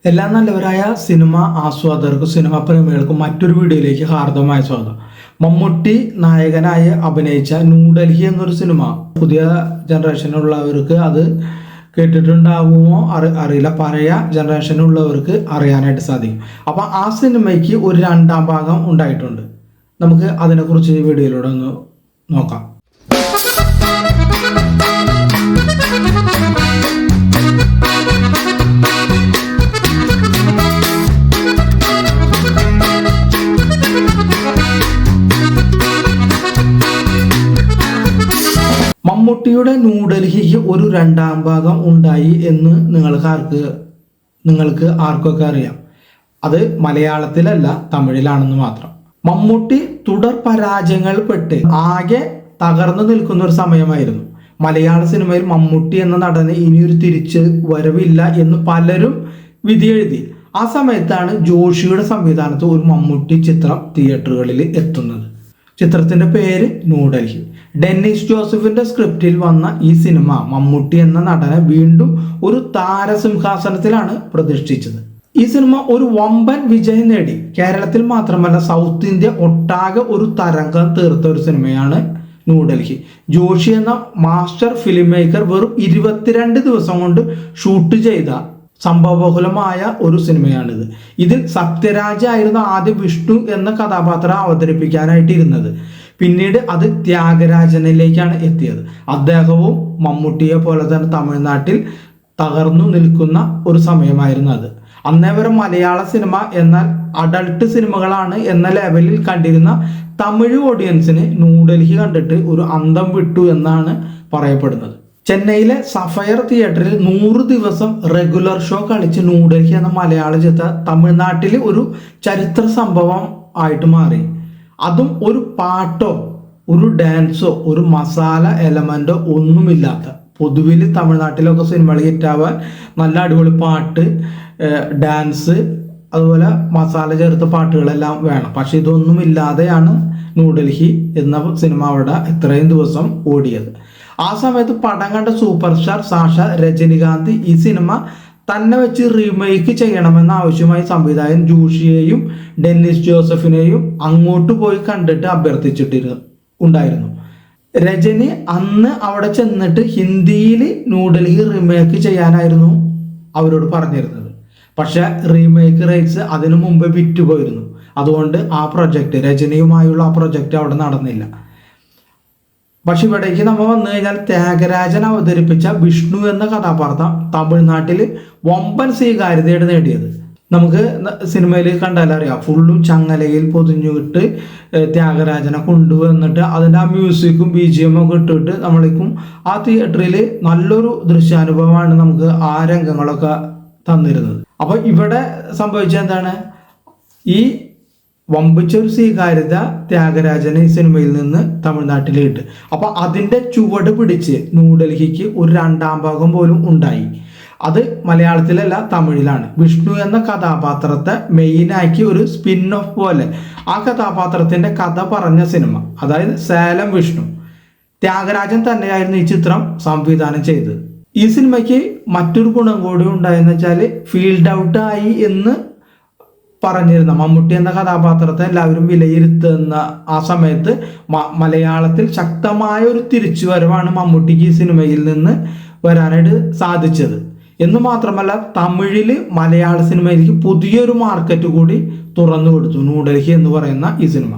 എല്ലാ നല്ലവരായ cinema ആസ്വാദകർക്കും cinema പ്രേമികൾക്കും മറ്റൊരു വീഡിയോയിലേക്ക് ഹാർദവമായ സ്വാഗതം. മമ്മൂട്ടി നായകനായി അഭിനയിച്ച ന്യൂഡൽഹി എന്നൊരു സിനിമ പുതിയ ജനറേഷനുള്ളവർക്ക് അത് കേട്ടിട്ടുണ്ടാവുമോ അറിയില്ല, പഴയ ജനറേഷനുള്ളവർക്ക് അറിയാനായിട്ട് സാധിക്കും. അപ്പം ആ സിനിമയ്ക്ക് ഒരു രണ്ടാം ഭാഗം ഉണ്ടായിട്ടുണ്ട്. നമുക്ക് അതിനെക്കുറിച്ച് ഈ വീഡിയോയിലൂടെ ഒന്ന് നോക്കാം. മമ്മൂട്ടിയുടെ ന്യൂഡൽഹിക്ക് ഒരു രണ്ടാം ഭാഗം ഉണ്ടായി എന്ന് നിങ്ങൾക്ക് ആർക്കൊക്കെ അറിയാം. അത് മലയാളത്തിലല്ല, തമിഴിലാണെന്ന് മാത്രം. മമ്മൂട്ടി തുടർ പരാജയങ്ങൾ പെട്ട് ആകെ തകർന്നു നിൽക്കുന്ന ഒരു സമയമായിരുന്നു. മലയാള സിനിമയിൽ മമ്മൂട്ടി എന്ന നടന് ഇനിയൊരു തിരിച്ച് വരവില്ല എന്ന് പലരും വിധിയെഴുതി. ആ സമയത്താണ് ജോഷിയുടെ സംവിധാനത്ത് ഒരു മമ്മൂട്ടി ചിത്രം തിയേറ്ററുകളിൽ എത്തുന്നത്. ചിത്രത്തിന്റെ പേര് ന്യൂഡൽഹി. ഡെന്നിസ് ജോസഫിന്റെ സ്ക്രിപ്റ്റിൽ വന്ന ഈ സിനിമ മമ്മൂട്ടി എന്ന നടനെ വീണ്ടും ഒരു താരസിംഹാസനത്തിലാണ് പ്രതിഷ്ഠിച്ചത്. ഈ സിനിമ ഒരു വമ്പൻ വിജയം നേടി. കേരളത്തിൽ മാത്രമല്ല, സൗത്ത് ഇന്ത്യ ഒട്ടാകെ ഒരു തരംഗം തീർത്ത ഒരു സിനിമയാണ് ന്യൂഡൽഹി. ജോഷി എന്ന മാസ്റ്റർ ഫിലിം മേക്കർ വെറും 22 ദിവസം കൊണ്ട് ഷൂട്ട് ചെയ്ത സംഭവബഹുലമായ ഒരു സിനിമയാണിത്. ഇതിൽ സത്യരാജ് ആയിരുന്നു ആദ്യം വിഷ്ണു എന്ന കഥാപാത്രം അവതരിപ്പിക്കാനായിട്ടിരുന്നത്. പിന്നീട് അത് ത്യാഗരാജനിലേക്കാണ് എത്തിയത്. അദ്ദേഹവും മമ്മൂട്ടിയെ പോലെ തന്നെ തമിഴ്നാട്ടിൽ തകർന്നു നിൽക്കുന്ന ഒരു സമയമായിരുന്നു അത്. അന്നേ വരെ മലയാള സിനിമ എന്നാൽ അഡൾട്ട് സിനിമകളാണ് എന്ന ലെവലിൽ കണ്ടിരുന്ന തമിഴ് ഓഡിയൻസിന് ന്യൂഡൽഹി കണ്ടിട്ട് ഒരു അന്തം വിട്ടു എന്നാണ് പറയപ്പെടുന്നത്. ചെന്നൈയിലെ സഫയർ തിയേറ്ററിൽ 100 ദിവസം റെഗുലർ ഷോ കളിച്ച് ന്യൂഡൽഹി എന്ന മലയാള ചിത്രം തമിഴ്നാട്ടിൽ ഒരു ചരിത്ര സംഭവം ആയിട്ട് മാറി. അതും ഒരു പാട്ടോ ഒരു ഡാൻസോ ഒരു മസാല എലമെന്റോ ഒന്നുമില്ലാത്ത, പൊതുവിൽ തമിഴ്നാട്ടിലൊക്കെ സിനിമകൾ ഹിറ്റാവാൻ നല്ല അടിപൊളി പാട്ട്, ഡാൻസ്, അതുപോലെ മസാല ചേർത്ത പാട്ടുകളെല്ലാം വേണം. പക്ഷെ ഇതൊന്നും ഇല്ലാതെയാണ് ന്യൂഡൽഹി എന്ന സിനിമ അവിടെ ഇത്രയും ദിവസം ഓടിയത്. ആ സമയത്ത് പടം കണ്ട സൂപ്പർ സ്റ്റാർ സാക്ഷ രജനികാന്ത് ഈ സിനിമ തന്നെ വെച്ച് റീമേക്ക് ചെയ്യണമെന്ന ആവശ്യമായി സംവിധായകൻ ജോഷിയെയും ഡെന്നിസ് ജോസഫിനെയും അങ്ങോട്ട് പോയി കണ്ടിട്ട് ഉണ്ടായിരുന്നു. രജനി അന്ന് അവിടെ ചെന്നിട്ട് ഹിന്ദിയിൽ ന്യൂഡൽഹി റീമേക്ക് ചെയ്യാനായിരുന്നു അവരോട് പറഞ്ഞിരുന്നത്. പക്ഷെ റീമേക്ക് റൈറ്റ്സ് അതിനു മുമ്പ് വിറ്റുപോയിരുന്നു. അതുകൊണ്ട് ആ പ്രൊജക്റ്റ്, രജനിയുമായുള്ള ആ പ്രൊജക്റ്റ് അവിടെ നടന്നില്ല. പക്ഷെ ഇവിടേക്ക് നമ്മൾ വന്നു കഴിഞ്ഞാൽ ത്യാഗരാജൻ അവതരിപ്പിച്ച വിഷ്ണു എന്ന കഥാപാത്രം തമിഴ്നാട്ടിൽ വമ്പൻ സ്വീകാര്യതയാണ് നേടിയത്. നമുക്ക് സിനിമയിൽ കണ്ടാലറിയാം, ഫുള്ളും ചങ്ങലയിൽ പൊതിഞ്ഞിട്ട് ത്യാഗരാജനെ കൊണ്ടുവന്നിട്ട് അതിൻ്റെ ആ മ്യൂസിക്കും BGM ഒക്കെ ഇട്ടിട്ട് നമ്മളേക്കും ആ തിയേറ്ററിൽ നല്ലൊരു ദൃശ്യാനുഭവമാണ് നമുക്ക് ആ രംഗങ്ങളൊക്കെ തന്നിരുന്നത്. അപ്പോൾ ഇവിടെ സംഭവിച്ചത് എന്താണ്, ഈ വമ്പിച്ചൊരു സ്വീകാര്യത ത്യാഗരാജന് ഈ സിനിമയിൽ നിന്ന് തമിഴ്നാട്ടിൽ കിട്ടി. അപ്പൊ അതിന്റെ ചുവട് പിടിച്ച് ന്യൂഡൽഹിക്ക് ഒരു രണ്ടാം ഭാഗം പോലും ഉണ്ടായി. അത് മലയാളത്തിലല്ല, തമിഴിലാണ്. വിഷ്ണു എന്ന കഥാപാത്രത്തെ മെയിനാക്കി ഒരു സ്പിൻ ഓഫ് പോലെ ആ കഥാപാത്രത്തിന്റെ കഥ പറഞ്ഞ സിനിമ, അതായത് സേലം വിഷ്ണു. ത്യാഗരാജൻ തന്നെയായിരുന്നു ഈ ചിത്രം സംവിധാനം ചെയ്തത്. ഈ സിനിമയ്ക്ക് മറ്റൊരു ഗുണം കൂടി ഉണ്ടായെന്ന് വെച്ചാൽ ഫീൽഡ് ഔട്ട് ആയി എന്ന് പറഞ്ഞിരുന്ന മമ്മൂട്ടി എന്ന കഥാപാത്രത്തെ എല്ലാവരും വിലയിരുത്തുന്ന ആ സമയത്ത് മലയാളത്തിൽ ശക്തമായ ഒരു തിരിച്ചുവരവാണ് മമ്മൂട്ടിക്ക് ഈ സിനിമയിൽ നിന്ന് വരാനായിട്ട് സാധിച്ചത്. എന്ന് മാത്രമല്ല, തമിഴിൽ മലയാള സിനിമയിലേക്ക് പുതിയൊരു മാർക്കറ്റ് കൂടി തുറന്നു കൊടുത്തു ന്യൂഡൽഹി എന്ന് പറയുന്ന ഈ സിനിമ.